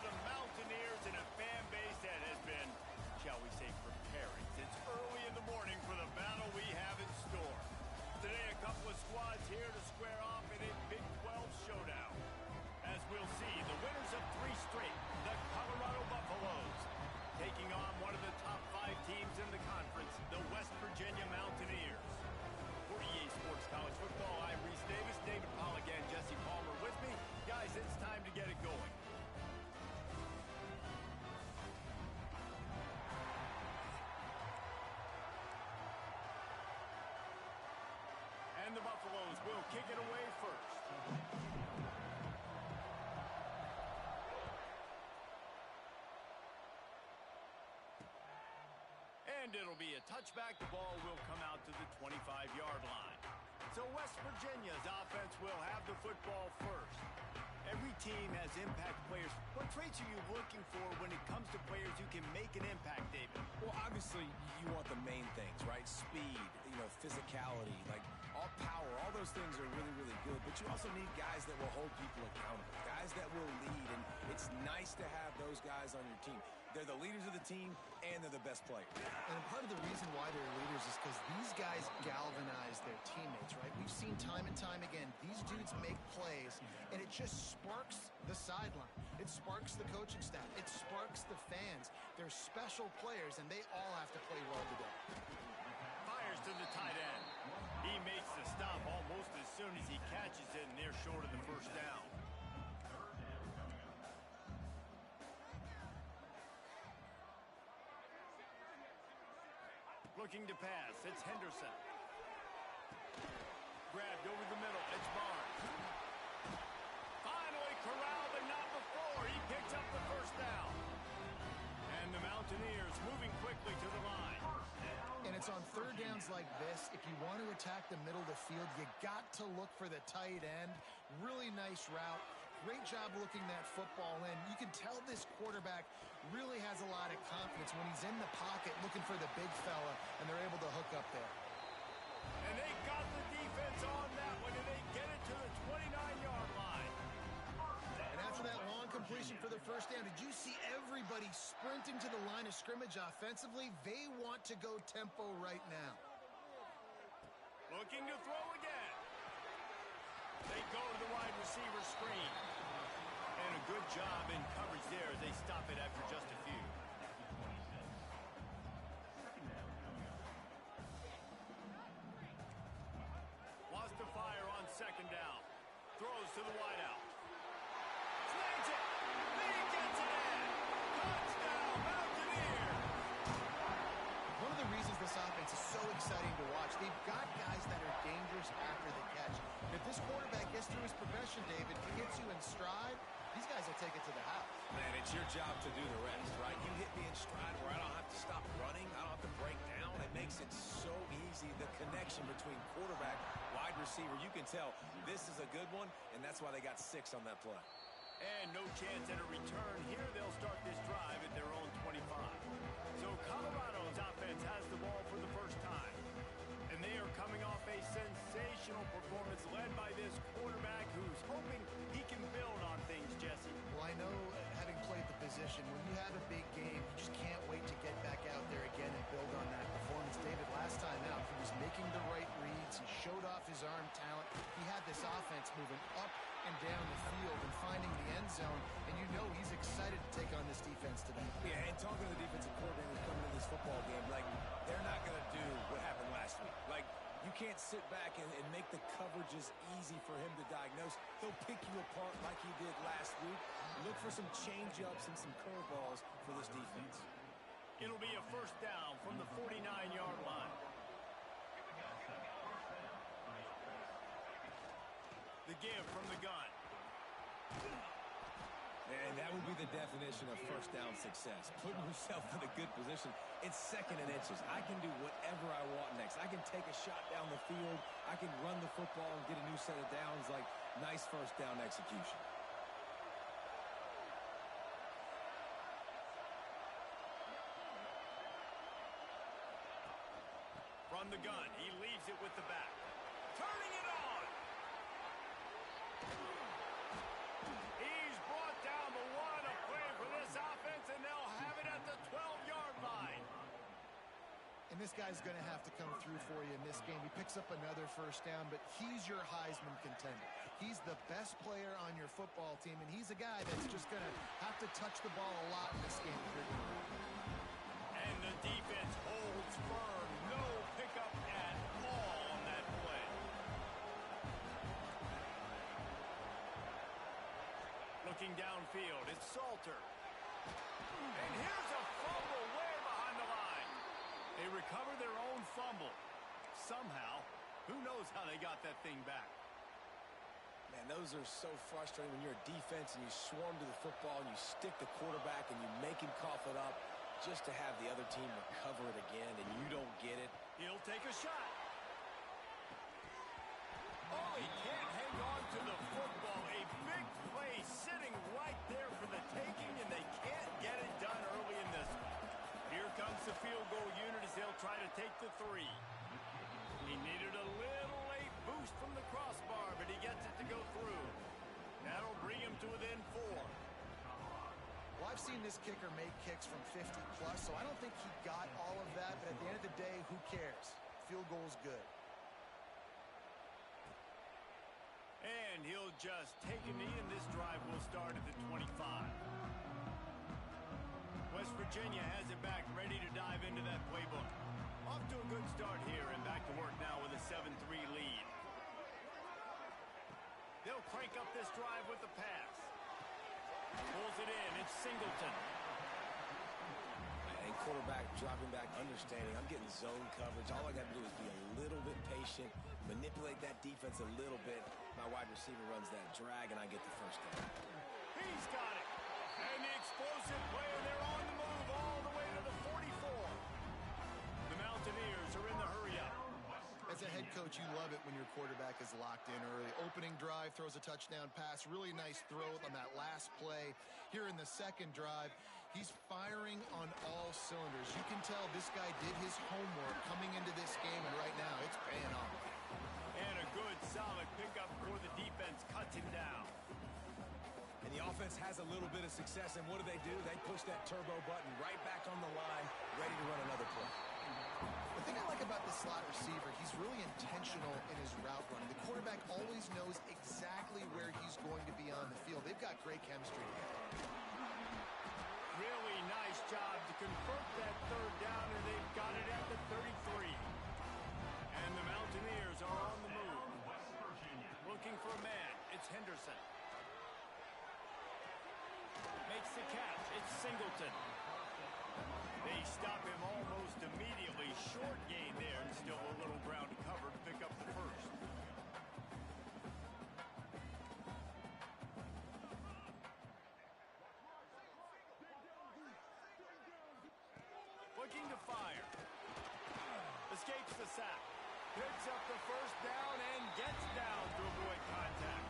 the Mountaineers and a fan base that has been, shall we say, preparing since early in the morning for the battle we have in store. Today, a couple of squads here to square off in a Big 12 showdown. As we'll see, the winners of 3 straight, the Colorado Buffaloes, taking on one of the top 5 teams in the conference, the West Virginia Mountaineers. For EA Sports College Football, I'm Reese Davis, David Pollack, and Jesse Palmer with me. Guys, it's time to get it going. And the Buffaloes will kick it away first. And it'll be a touchback. The ball will come out to the 25-yard line. So West Virginia's offense will have the football first. Every team has impact players. What traits are you looking for when it comes to players who can make an impact, David? Well, obviously, you want the main things, right? Speed, physicality, like all power, all those things are really, really good. But you also need guys that will hold people accountable, guys that will lead. And it's nice to have those guys on your team. They're the leaders of the team, and they're the best players. And part of the reason why they're leaders is because these guys galvanize their teammates, right? We've seen time and time again, these dudes make plays, and it just sparks the sideline. It sparks the coaching staff. It sparks the fans. They're special players, and they all have to play well today. Fires to the tight end. He makes the stop almost as soon as he catches it, and they're short of the first down. Looking to pass, it's Henderson. Grabbed over the middle, it's Barnes. Finally corralled, but not before. He picks up the first down. And the Mountaineers moving quickly to the line. And it's on third downs like this. If you want to attack the middle of the field, you got to look for the tight end. Really nice route. Great job looking that football in. You can tell this quarterback really has a lot of confidence when he's in the pocket looking for the big fella, and they're able to hook up there. And they got the defense on that one, and they get it to the 29-yard line. And after that long completion for the first down, did you see everybody sprinting to the line of scrimmage offensively? They want to go tempo right now. Looking to throw again. They go to the wide receiver screen. And a good job in coverage there as they stop it after just a few. Wants to fire on second down. Throws to the wideout. Slants it. He gets it in. Touchdown, Mountaineers. One of the reasons this offense is so exciting to watch, they've got guys that are dangerous after the catch. And if this quarterback gets through his progression, David, hits you in stride, these guys will take it to the house. Man, it's your job to do the rest, right? You hit me in stride where I don't have to stop running. I don't have to break down. It makes it so easy. The connection between quarterback, wide receiver, you can tell this is a good one, and that's why they got 6 on that play. And no chance at a return. Here they'll start this drive at their own 25. So Colorado's offense has the ball for the first time. And they are coming off a sensational performance led by this quarterback who's hoping he can build on things, Jesse. Well, I know, having played the position, when you have a big game, you just can't wait to get back out there again and build on that performance. David, last time out, he was making the right reads. He showed off his arm talent. He had this offense moving up and down the field and finding the end zone, and you know he's excited to take on this defense today. Yeah, and talking to the defensive coordinator coming into this football game, like, they're not going to do what happened last week. Like, you can't sit back and make the coverages easy for him to diagnose. He'll pick you apart like he did last week. Look for some change-ups and some curveballs for this defense. It'll be a first down from the 49-yard line. The give from the gun. And that would be the definition of first down success. Putting yourself in a good position. It's 2nd and inches. I can do whatever I want next. I can take a shot down the field. I can run the football and get a new set of downs. Like, nice first down execution. From the gun, he leaves it with the back. Turning it on. He's brought down the one, a play this guy's going to have to come through for you in this game. He picks up another first down, but he's your Heisman contender. He's the best player on your football team, and he's a guy that's just going to have to touch the ball a lot in this game. And the defense holds firm. No pickup at all on that play. Looking downfield, it's Salter. And here's a fumble way behind the line. They recover their own fumble. Somehow, who knows how they got that thing back. Man, those are so frustrating when you're a defense and you swarm to the football and you stick the quarterback and you make him cough it up just to have the other team recover it again and you don't get it. He'll take a shot. Oh, he can't hang on to the football. A big play sitting right there for the taking, and they can't get it done early in this one. Here comes the field goal unit as they'll try to take the 3. He needed a little late boost from the crossbar, but he gets it to go through. That'll bring him to within 4. Well, I've seen this kicker make kicks from 50 plus, so I don't think he got all of that, but at the end of the day, who cares? Field goal's good. And he'll just take a knee, and this drive will start at the 25. West Virginia has it back, ready to dive into that playbook. Off to a good start here, and back to work now with a 7-3 lead. They'll crank up this drive with the pass. Pulls it in, it's Singleton. And quarterback dropping back, understanding I'm getting zone coverage. All I got to do is be a little bit patient, manipulate that defense a little bit. My wide receiver runs that drag, and I get the first down. He's got it. And the explosive player, they're on the move all the way to the 44. The Mountaineers are in the hurry-up. As a head coach, you love it when your quarterback is locked in early. Opening drive, throws a touchdown pass. Really nice throw on that last play. Here in the second drive, he's firing on all cylinders. You can tell this guy did his homework coming into this game, and right now it's paying off. And a good, solid pickup for the defense. Cuts him down. And the offense has a little bit of success, and what do? They push that turbo button right back on the line, ready to run another play. The thing I like about the slot receiver, he's really intentional in his route running. The quarterback always knows exactly where he's going to be on the field. They've got great chemistry together. Really nice job to convert that third down, and they've got it at the 33. And the Mountaineers are on the move. Looking for a man. It's Henderson. Makes the catch. It's Singleton. They stop him almost immediately. Short gain there, and still a little ground to cover to pick up the first. Looking to fire. Escapes the sack. Picks up the first down and gets down to avoid contact.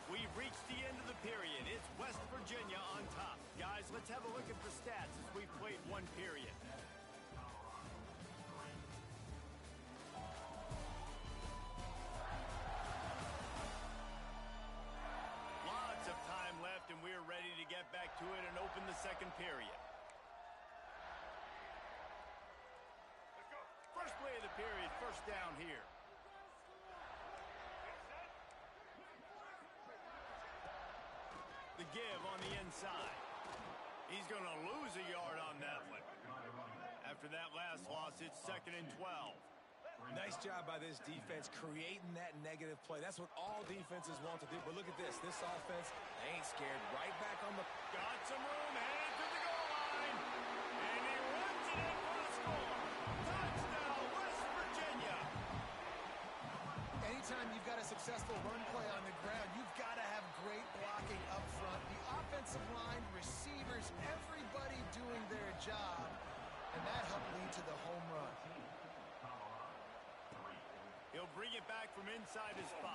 We've reached the end of the period. It's West Virginia on top. Guys, let's have a look at the stats as we've played one period. Lots of time left, and we're ready to get back to it and open the second period. First play of the period, first down here. The give on the inside. He's going to lose a yard on that one. After that last loss, it's 2nd and 12. Nice job by this defense creating that negative play. That's what all defenses want to do. But look at this. This offense, they ain't scared. Right back on the... Got some room, headed to the goal line. And he runs it in for the score. Touchdown, West Virginia. Anytime you've got a successful run play on the ground, you've got to have great blocking up front. The offensive line, receivers, everybody doing their job. And that helped lead to the home run. He'll bring it back from inside his 5.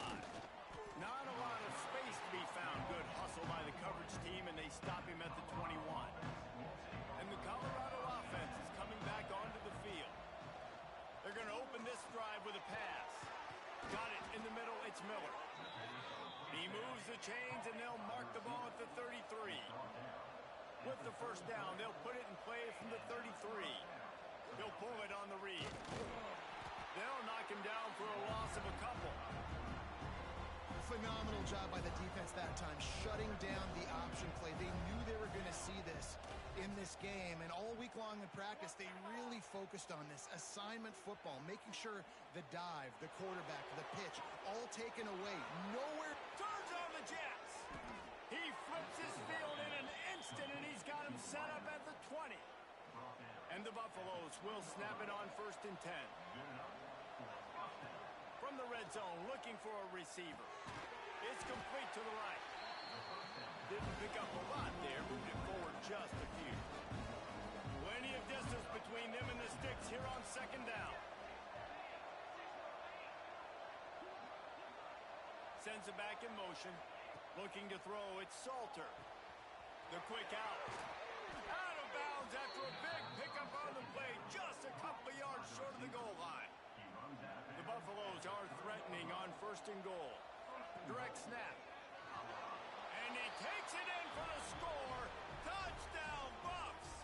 Not a lot of space to be found. Good hustle by the coverage team, and they stop him at the 21. And the Colorado offense is coming back onto the field. They're going to open this drive with a pass. Got it in the middle. It's Miller. He moves the chains, and they'll mark the ball at the 33. With the first down, they'll put it in play from the 33. He'll pull it on the read. They'll knock him down for a loss of a couple. Phenomenal job by the defense that time, shutting down the option play. They knew they were going to see this in this game, and all week long in practice, they really focused on this assignment football, making sure the dive, the quarterback, the pitch, all taken away. Nowhere. Turns on the Jets. He flips his field in an instant, and he's got him set up at the 20. And the Buffaloes will snap it on 1st and 10. From the red zone, looking for a receiver. It's complete to the right. Didn't pick up a lot there, moved it forward just a few. Plenty of distance between them and the sticks here on 2nd down. Sends it back in motion. Looking to throw, it's Salter. The quick out. Out of bounds after a big pickup on the play, just a couple of yards short of the goal line. The Buffaloes are threatening on 1st and goal. Direct snap. And he takes it in for the score. Touchdown, Buffs!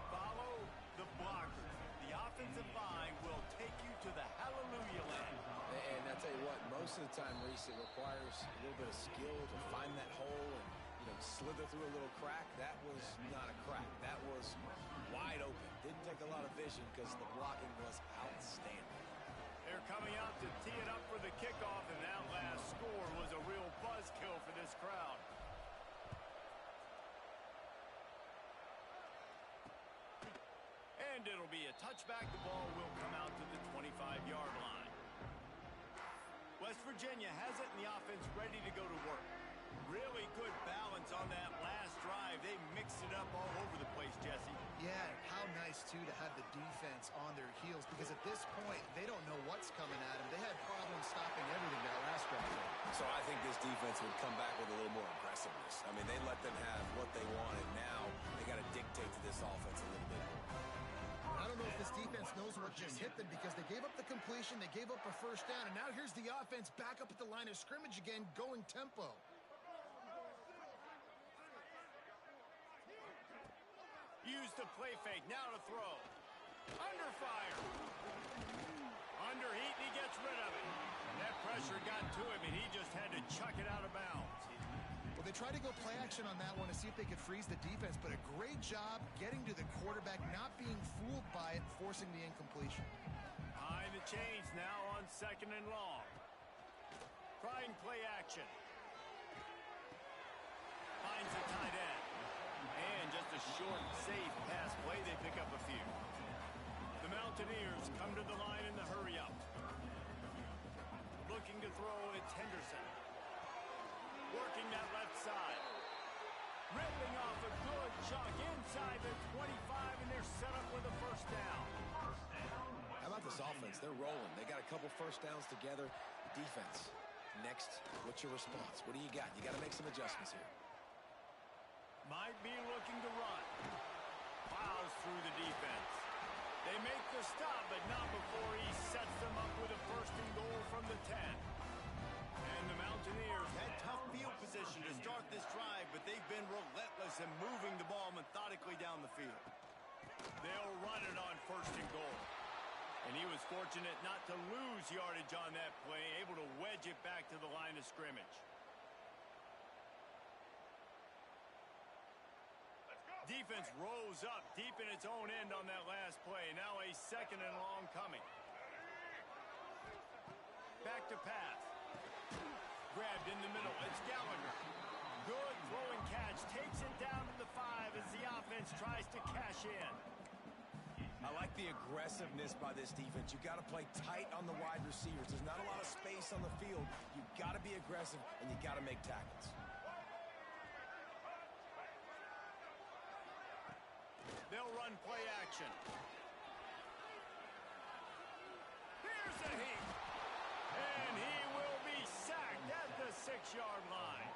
Follow the blockers. The offensive line will take you to the hallelujah land. And I tell you what, most of the time, Reese, it requires a little bit of skill to find that hole and slither through a little crack. That was not a crack. That was wide open. Didn't take a lot of vision because the blocking was outstanding. They're coming out to tee it up for the kickoff, and that last score was a real buzzkill for this crowd. And it'll be a touchback. The ball will come out to the 25-yard line. West Virginia has it, and the offense ready to go to work. Really good balance on that last drive. They mixed it up all over the place, Jesse. Yeah, how nice, too, to have the defense on their heels, because at this point, they don't know what's coming at them. They had problems stopping everything that last drive. So I think this defense would come back with a little more aggressiveness. I mean, they let them have what they wanted. Now they got to dictate to this offense a little bit. I don't know if this defense knows what just hit them, because they gave up the completion, they gave up a first down, and now here's the offense back up at the line of scrimmage again, going tempo. Use the play fake, now to throw. Under fire. Under heat, and he gets rid of it. That pressure got to him, and he just had to chuck it out of bounds. Well, they tried to go play action on that one to see if they could freeze the defense, but a great job getting to the quarterback, not being fooled by it, forcing the incompletion. Behind the chains now on 2nd and long. Trying play action. Finds the tight end. And just a short, safe pass play, they pick up a few. The Mountaineers come to the line in the hurry-up. Looking to throw, it's Henderson. Working that left side. Ripping off a good chunk inside the 25, and they're set up with a first down. How about this offense? They're rolling. They got a couple first downs together. Defense. Next, what's your response? What do you got? You got to make some adjustments here. Might be looking to run. Plows through the defense. They make the stop, but not before he sets them up with a 1st and goal from the 10. And the Mountaineers had tough field position to start this drive, but they've been relentless in moving the ball methodically down the field. They'll run it on 1st and goal. And he was fortunate not to lose yardage on that play, able to wedge it back to the line of scrimmage. Defense rose up deep in its own end on that last play. Now a 2nd and long coming. Back to pass. Grabbed in the middle. It's Gallagher. Good throwing catch. Takes it down to the 5 as the offense tries to cash in. I like the aggressiveness by this defense. You got to play tight on the wide receivers. There's not a lot of space on the field. You got to be aggressive, and you got to make tackles. They'll run play action. Here's a heat. And he will be sacked at the 6-yard line.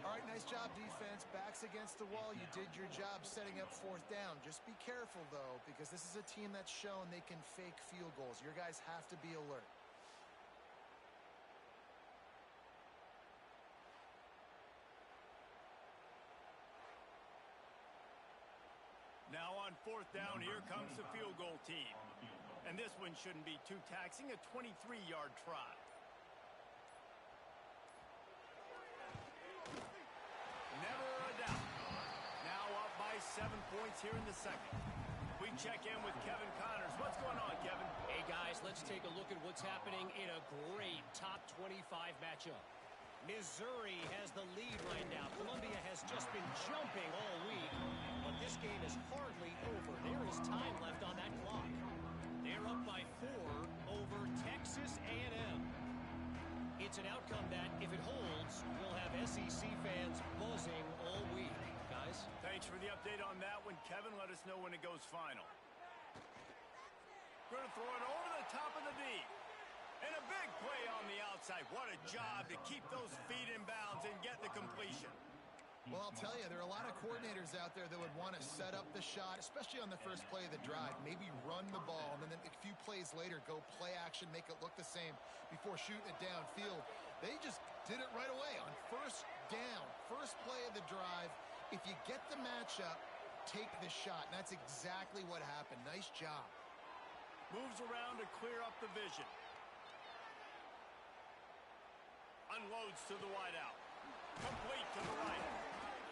All right, nice job, defense. Backs against the wall. You did your job setting up 4th down. Just be careful, though, because this is a team that's shown they can fake field goals. Your guys have to be alert. fourth down, here comes the field goal team. And this one shouldn't be too taxing, a 23-yard try. Never a doubt. Now up by 7 points here in the second. We check in with Kevin Connors. What's going on, Kevin? Hey, guys, let's take a look at what's happening in a great top 25 matchup. Missouri has the lead right now. Columbia has just been jumping all week, but this game is hardly over. There is time left on that clock. They're up by 4 over Texas A&M. It's an outcome that, if it holds, will have SEC fans buzzing all week. Guys? Thanks for the update on that one, Kevin. Let us know when it goes final. Going to throw it over the top of the D. And a big play on the outside. What a job to keep those feet in bounds and get the completion. Well, I'll tell you, there are a lot of coordinators out there that would want to set up the shot, especially on the first play of the drive. Maybe run the ball, and then a few plays later, go play action, make it look the same before shooting it downfield. They just did it right away on first down, first play of the drive. If you get the matchup, take the shot. And that's exactly what happened. Nice job. Moves around to clear up the vision. Unloads to the wideout. Complete to the right.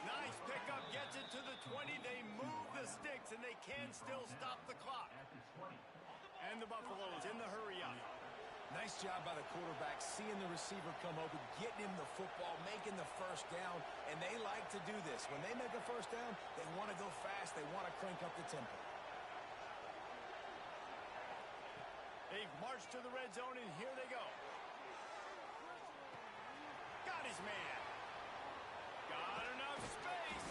Nice pickup, gets it to the 20. They move the sticks, and they can still stop the clock. And the Buffaloes in the hurry up. Nice job by the quarterback, seeing the receiver come open, getting him the football, making the first down, and they like to do this. When they make a first down, they want to go fast. They want to crank up the tempo. They've marched to the red zone, and here they go. Got his man. Got enough space.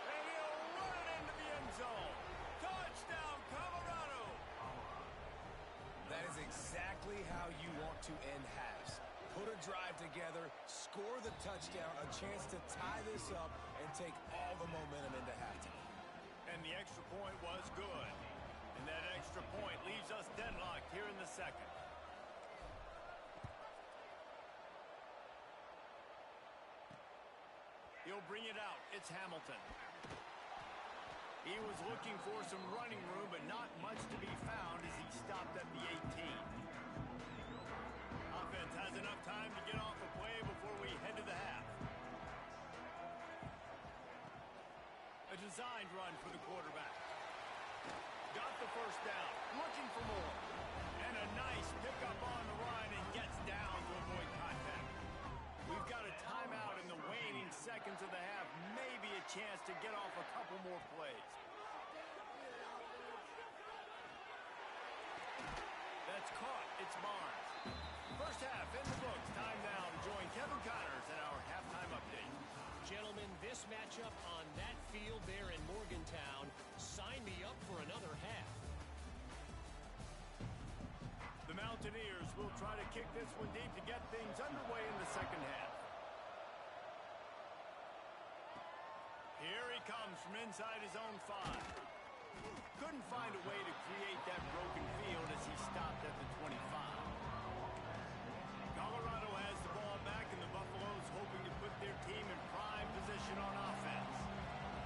And he'll run it into the end zone. Touchdown, Colorado. That is exactly how you want to end halves. Put a drive together, score the touchdown, a chance to tie this up, and take all the momentum into halftime. And the extra point was good. And that extra point leaves us deadlocked here in the second. He'll bring it out. It's Hamilton. He was looking for some running room, but not much to be found as he stopped at the 18. Offense has enough time to get off the play before we head to the half. A designed run for the quarterback. Got the first down. Looking for more. And a nice pickup on the run and gets down to avoid contact. We've got a timeout in the waning seconds of the half. Maybe a chance to get off a couple more plays. That's caught. It's Barnes. First half in the books. Time now to join Kevin Connors in our halftime update. Gentlemen, this matchup on that field there in Morgantown, sign me up for another half. The Mountaineers will try to kick this one deep to get things underway in the second half. Here he comes from inside his own 5. Couldn't find a way to create that broken field as he stopped at the 25. Colorado has the ball back, and the Buffaloes hoping to put their team in prime position on offense.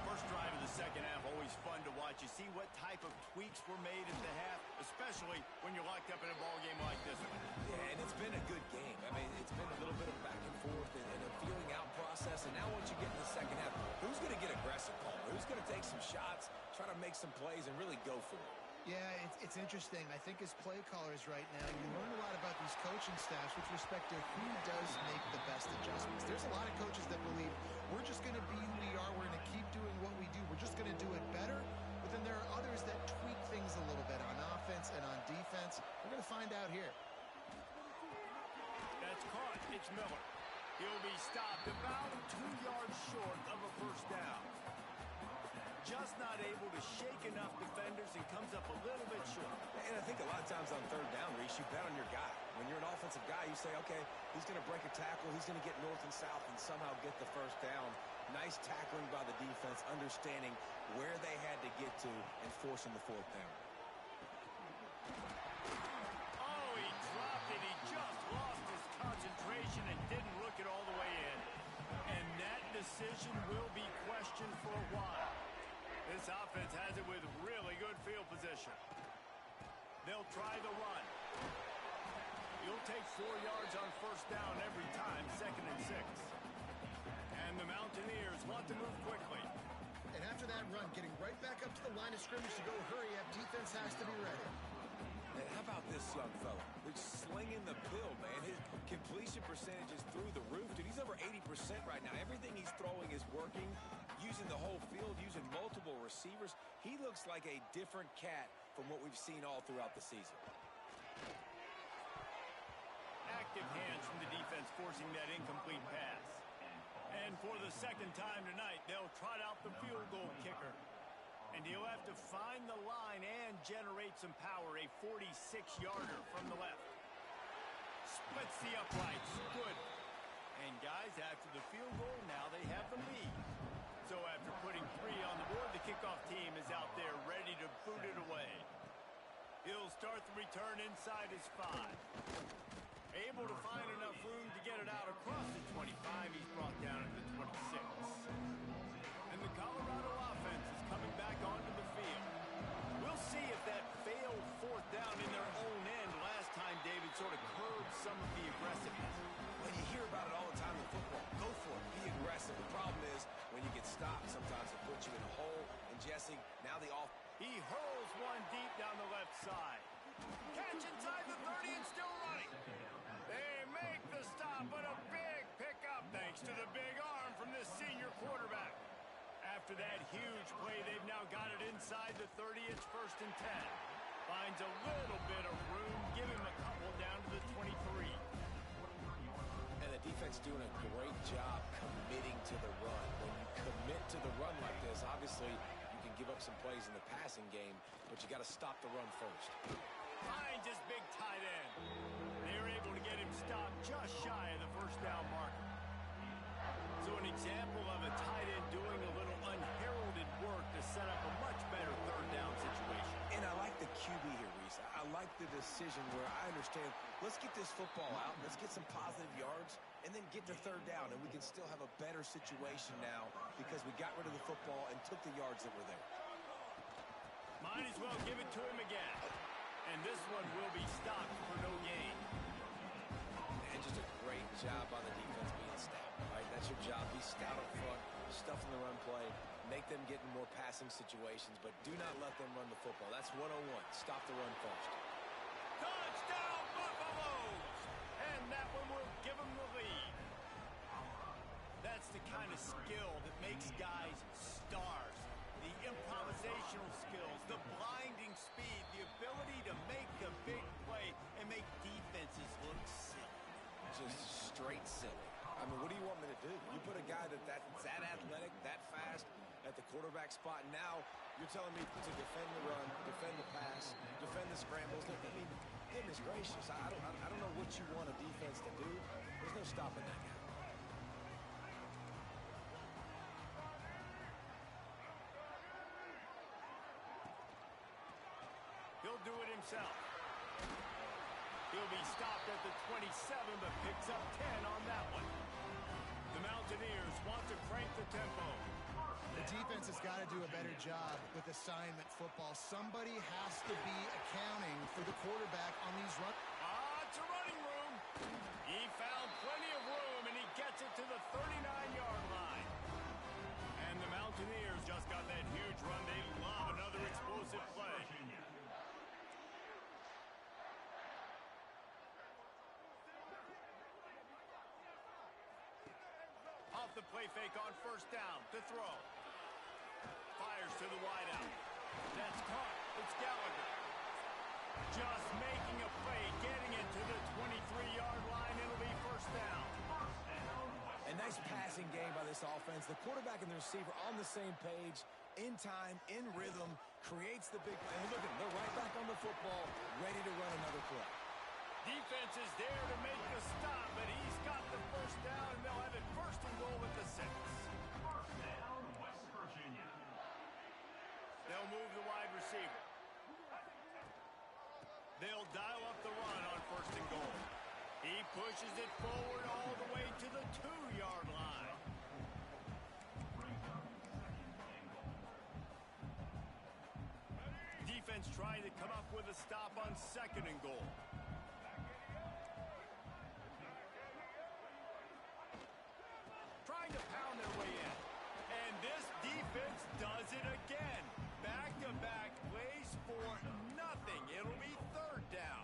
First drive of the second half, always fun to watch. You see what type of tweaks were made at the half, especially when you're locked up in a ball game like this one. Yeah, and it's been a good game. I mean, it's been a little bit of back and forth and a feeling out process. And now once you get in the second half, who's going to get aggressive, Paul? Who's going to take some shots, try to make some plays, and really go for it? Yeah, it's interesting. I think as play callers right now, you learn a lot about these coaching staffs with respect to who does make the best adjustments. There's a lot of coaches that believe we're just going to be who we are. We're going to keep doing what we do. We're just going to do it better. But then there are others that tweak things a little bit on offense and on defense. We're going to find out here. That's caught. It's Miller. He'll be stopped about 2 yards short of a first down. Just not able to shake enough defenders and comes up a little bit short. And I think a lot of times on third down, Reese, you bet on your guy. When you're an offensive guy, you say, okay, he's going to break a tackle, he's going to get north and south and somehow get the first down. Nice tackling by the defense, understanding where they had to get to and forcing the fourth down. Oh, he dropped it. He just lost his concentration and didn't look it all the way in. And that decision will be questioned for a while. This offense has it with really good field position. They'll try the run. You'll take 4 yards on first down every time, 2nd and 6. And the Mountaineers want to move quickly. And after that run, getting right back up to the line of scrimmage to go hurry up, defense has to be ready. And how about this young fella? He's slinging the pill, man. His completion percentage is through the roof. Dude, he's over 80% right now. Everything he's throwing is working, using the whole field, using multiple receivers. He looks like a different cat from what we've seen all throughout the season. Active hands from the defense forcing that incomplete pass. And for the 2nd time tonight, they'll trot out the field goal kicker. And he'll have to find the line and generate some power. A 46-yarder from the left. Splits the uprights. Good. And guys, after the field goal, now they have the lead. So after putting 3 on the board, the kickoff team is out there ready to boot it away. He'll start the return inside his 5. Able to find enough room to get it out across the 25. He's brought down at the 26. And the Colorado offense is coming back onto the field. We'll see if that failed 4th down in their own end last time, David, sort of curbed some of the aggressiveness. When you hear about it all the time in football, go for it. Be aggressive. The problem is when you get stopped, sometimes it puts you in a hole. And Jesse, now the off. He hurls one deep down the left side. Catch inside the 30 and still running. They make the stop, but a big pickup thanks to the big arm from this senior quarterback. After that huge play, they've now got it inside the 30. It's 1st and 10. Finds a little bit of room. Give him a couple down to the 23. And the defense doing a great job committing to the run. When you commit to the run like this, obviously you can give up some plays in the passing game, but you got to stop the run first. Finds his big tight end. They're able to get him stopped just shy of the 1st down marker. So an example of a tight end doing a little unheralded work to set up a much better 3rd down situation. And I like the QB here, Reese. I like the decision where I understand, let's get this football out, let's get some positive yards, and then get to 3rd down, and we can still have a better situation now because we got rid of the football and took the yards that were there. Might as well give it to him again. And this one will be stopped for no gain. And just a great job on the defense being stout, right? That's your job. Be stout up front, stuff in the run play, make them get in more passing situations, but do not let them run the football. That's 101. Stop the run first. Touchdown, Buffaloes! And that one will give them the lead. That's the kind of skill that makes guys stars. The improvisational skills, the blinding speed, the ability to make a big play and make defenses look silly. Just straight silly. I mean, what do you want me to do? You put a guy that's that athletic, that fast at the quarterback spot. Now you're telling me to defend the run, defend the pass, defend the scrambles. I mean, goodness gracious, I don't know what you want a defense to do. There's no stopping that guy. He'll do it himself. He'll be stopped at the 27, but picks up 10 on that one. The Mountaineers want to crank the tempo. The defense has got to do a better job with assignment football. Somebody has to be accounting for the quarterback on these runs. It's a running room. He found plenty of room, and he gets it to the 39-yard line. And the Mountaineers just got that huge run. They love another explosive play. Off the play fake on 1st down to throw. Fires to the wideout. That's caught. It's Gallagher. Just making a play, getting it to the 23-yard line. It'll be 1st down. A nice passing game by this offense. The quarterback and the receiver on the same page, in time, in rhythm, creates the big play. And look at them, they're right back on the football, ready to run another play. Defense is there to make the stop, but he's got the 1st down, and they'll have it 1st and goal at the 6. 1st down, West Virginia. They'll move the wide receiver. They'll dial up the run on 1st and goal. He pushes it forward all the way to the 2-yard line. defense trying to come up with a stop on 2nd and goal. Trying to pound their way in. And this defense does it again. Back-to-back plays for nothing. It'll be 3rd down.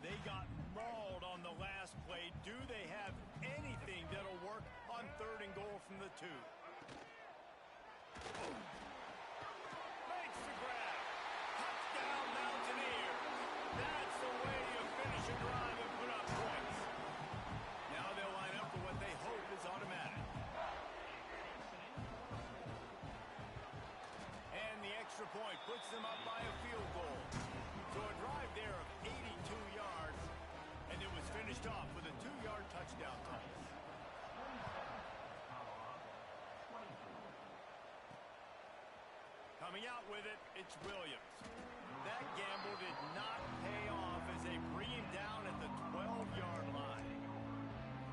They got mauled on the last play. Do they have anything that'll work on 3rd and goal from the 2? Makes the grab. Touchdown Mountaineers. That's the way you finish a drive and put up points. Now they'll line up for what they hope is automatic. And the extra point puts them up by a field goal. So a drive there of 82 yards, and it was finished off with a 2-yard touchdown toss. Coming out with it, it's Williams. That gamble did not pay off as they bring him down at the 12-yard line.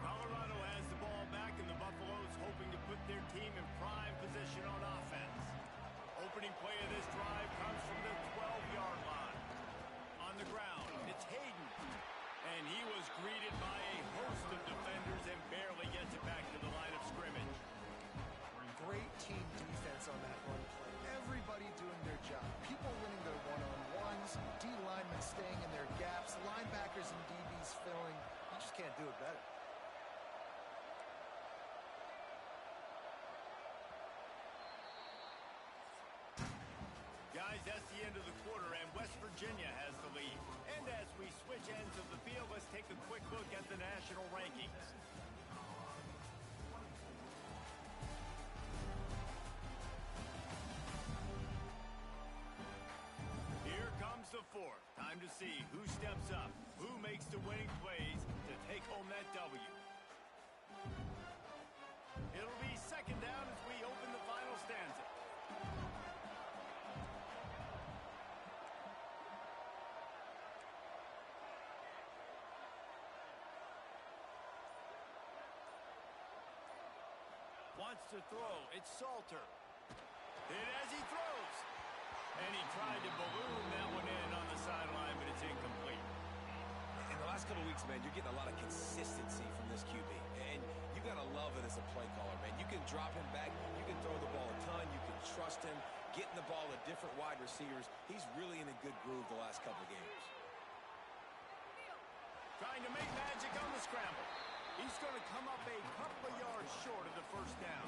Colorado has the ball back, and the Buffaloes hoping to put their team in prime position on offense. Opening play of this drive comes from the 12-yard line. On the ground, it's Hayden. And he was greeted by a host of defenders and barely gets it back to the line of scrimmage. Great team defense on that run play. Everybody doing their job. People winning their one-on-ones, D linemen staying in their gaps, linebackers and DBs filling. You just can't do it better. Guys, that's the end of the quarter, and West Virginia has the lead. And as we switch ends of the field, let's take a quick look at the national rankings. Here comes the 4th. Time to see who steps up, who makes the winning plays to take home that W. It'll be 2nd down as we open the final stanza. Wants to throw. It's Salter. Hit as he throws. And he tried to balloon that one in on the sideline, but it's incomplete. In the last couple of weeks, man, you're getting a lot of consistency from this QB. And you got to love it as a play caller, man. You can drop him back. You can throw the ball a ton. You can trust him. Getting the ball to different wide receivers. He's really in a good groove the last couple of games. Trying to make magic on the scramble. He's going to come up a couple of yards short of the 1st down.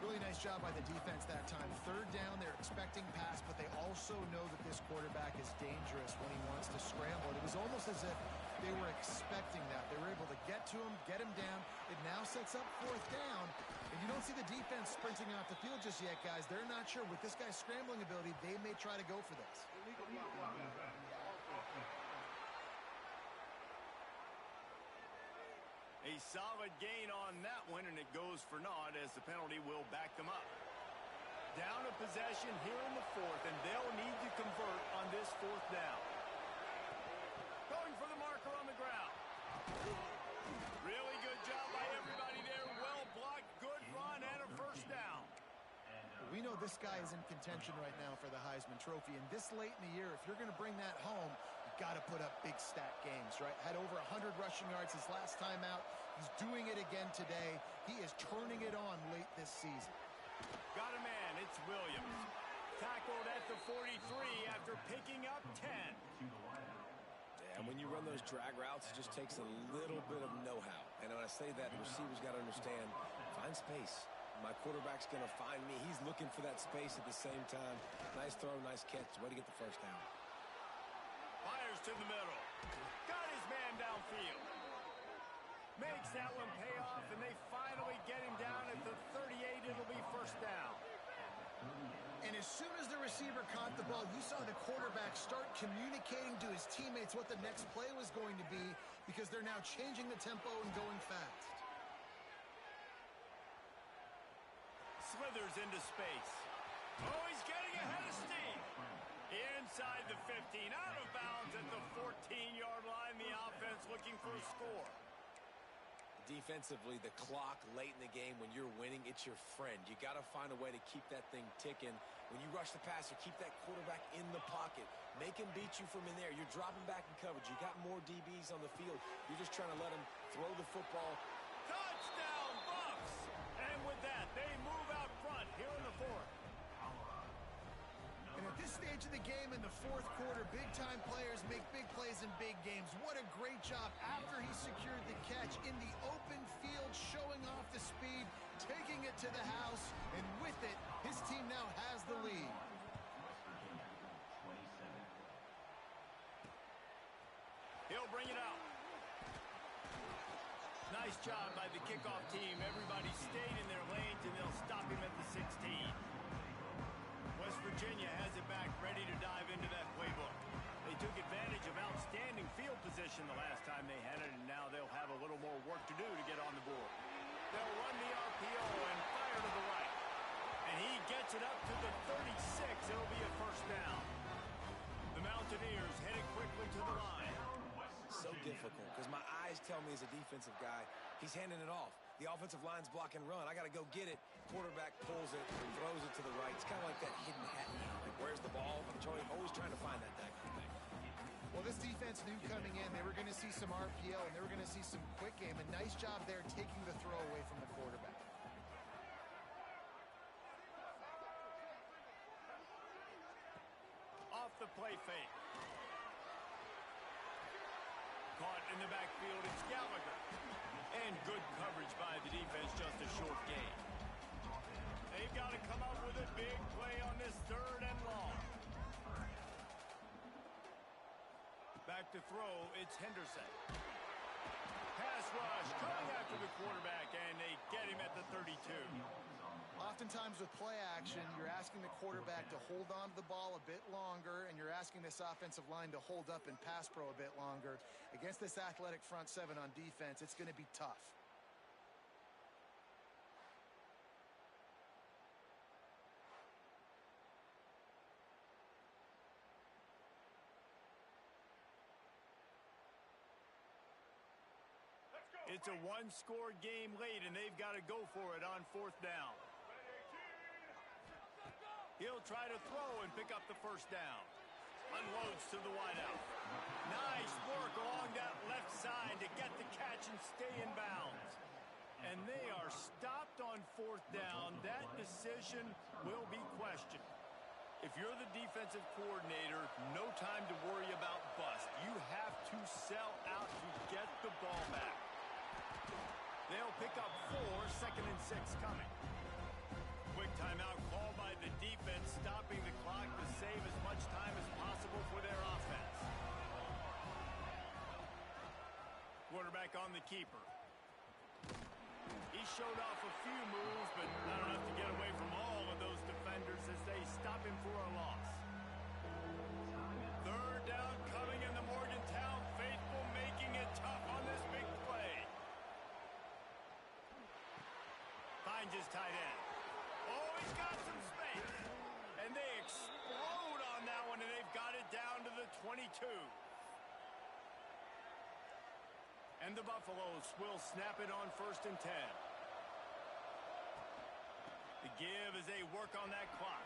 Really nice job by the defense that time. 3rd down, they're expecting pass, but they also know that this quarterback is dangerous when he wants to scramble. It was almost as if they were expecting that. They were able to get to him, get him down. It now sets up 4th down. And you don't see the defense sprinting off the field just yet, guys. They're not sure. With this guy's scrambling ability, they may try to go for this. A solid gain on that one, and it goes for naught as the penalty will back them up. Down a possession here in the 4th, and they'll need to convert on this 4th down. Going for the marker on the ground. Really good job by everybody there. Well blocked, good run, and a 1st down. We know this guy is in contention right now for the Heisman Trophy, and this late in the year, if you're going to bring that home, got to put up big stat games, right? Had over 100 rushing yards his last time out. He's doing it again today. He is turning it on late this season. Got a man. It's Williams. Tackled at the 43 after picking up 10. Yeah, when you run those drag routes, it just takes a little bit of know-how. And when I say that, the receiver's got to understand, find space. My quarterback's going to find me. He's looking for that space at the same time. Nice throw, nice catch. Way to get the 1st down. Fires to the middle. Got his man downfield. Makes that one pay off, and they finally get him down at the 38. It'll be 1st down. And as soon as the receiver caught the ball, you saw the quarterback start communicating to his teammates what the next play was going to be because they're now changing the tempo and going fast. Slithers into space. Oh, he's getting ahead of steam. Inside the 15, out of bounds at the 14-yard line. The offense looking for a score. defensively, the clock late in the game when you're winning, it's your friend. You got to find a way to keep that thing ticking. When you rush the passer, keep that quarterback in the pocket. Make him beat you from in there. You're dropping back in coverage. You got more DBs on the field. You're just trying to let him throw the football. Touchdown, Bucks! And with that, they move out front here in the fourth. And at this stage of the game in the fourth quarter, big-time players make big plays in big games. What a great job after he secured the catch in the open field, showing off the speed, taking it to the house, and with it, his team now has the lead. He'll bring it out. Nice job by the kickoff team. Everybody stayed in their lanes, and they'll stop him at the 16. West Virginia has it back, ready to dive into that playbook. They took advantage of outstanding field position the last time they had it, and now they'll have a little more work to do to get on the board. They'll run the RPO and fire to the right. And he gets it up to the 36. It'll be a first down. The Mountaineers headed quickly to the line. So difficult because my eyes tell me as a defensive guy, he's handing it off. The offensive line's block and run. I got to go get it. Quarterback pulls it, throws it to the right. It's kind of like that hidden hat now. Like, where's the ball? I'm always trying to find that kind of thing. Well, this defense knew coming in they were going to see some RPO and they were going to see some quick game. A nice job there taking the throw away from the quarterback. Off the play fake. Caught in the backfield, it's Gallagher. And good coverage by the defense, just a short gain. They've got to come up with a big play on this third and long. Back to throw, it's Henderson. Pass rush, coming after the quarterback, and they get him at the 32. Oftentimes with play action, you're asking the quarterback to hold on to the ball a bit longer, and you're asking this offensive line to hold up in pass pro a bit longer. Against this athletic front seven on defense, it's going to be tough. It's a one-score game late, and they've got to go for it on fourth down. He'll try to throw and pick up the first down. Unloads to the wideout. Nice work along that left side to get the catch and stay in bounds. And they are stopped on fourth down. That decision will be questioned. If you're the defensive coordinator, no time to worry about bust. You have to sell out to get the ball back. They'll pick up 4, 2nd and 6 coming. Quick timeout called by the defense, stopping the clock to save as much time as possible for their offense. Quarterback on the keeper. He showed off a few moves, but not enough to get away from all of those defenders as they stop him for a loss. Third down coming, in the Morgantown faithful making it tough on this big play. Finds his tight end. Oh, he's got some space. And they explode on that one, and they've got it down to the 22. And the Buffaloes will snap it on 1st and 10. The give as they work on that clock.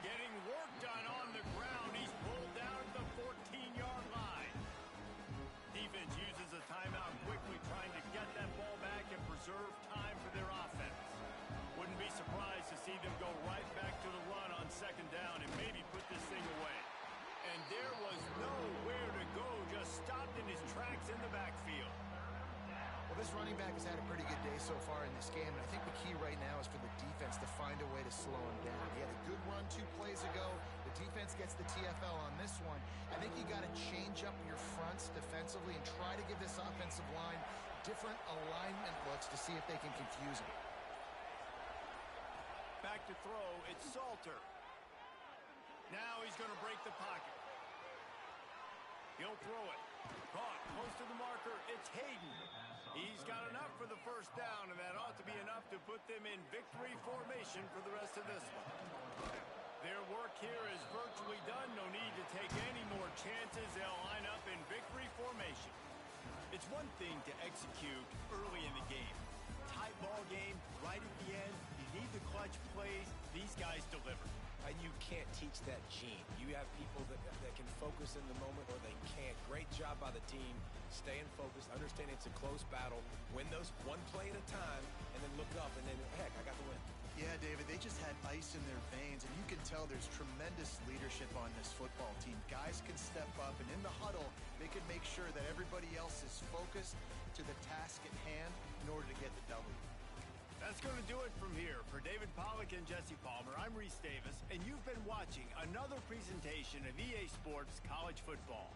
Getting work done on the ground. He's pulled down to the 14-yard line. Defense uses a timeout quickly, trying to get that ball back and preserve time for their offense. Wouldn't be surprised to see them go right back to the run on 2nd down and maybe put this thing away. And there was nowhere to go, just stopped in his tracks in the backfield. Well, this running back has had a pretty good day so far in this game, and I think the key right now is for the defense to find a way to slow him down. He had a good run 2 plays ago. The defense gets the TFL on this one. I think you got to change up your fronts defensively and try to give this offensive line different alignment looks to see if they can confuse him. Back to throw, it's Salter. Now he's going to break the pocket. He'll throw it. Caught, close to the marker, it's Hayden. He's got enough for the first down, and that ought to be enough to put them in victory formation for the rest of this one. Their work here is virtually done. No need to take any more chances. They'll line up in victory formation. It's one thing to execute early in the game. Tight ball game, right at the end. You need the clutch plays. These guys deliver. And you can't teach that gene. You have people that can focus in the moment or they can't. Great job by the team, staying focused, understanding it's a close battle, win those one play at a time, and then look up and then, heck, I got the win. Yeah, David, they just had ice in their veins, and you can tell there's tremendous leadership on this football team. Guys can step up, and in the huddle, they can make sure that everybody else is focused to the task at hand in order to get the W. That's going to do it from here. For David Pollack and Jesse Palmer, I'm Reese Davis, and you've been watching another presentation of EA Sports College Football.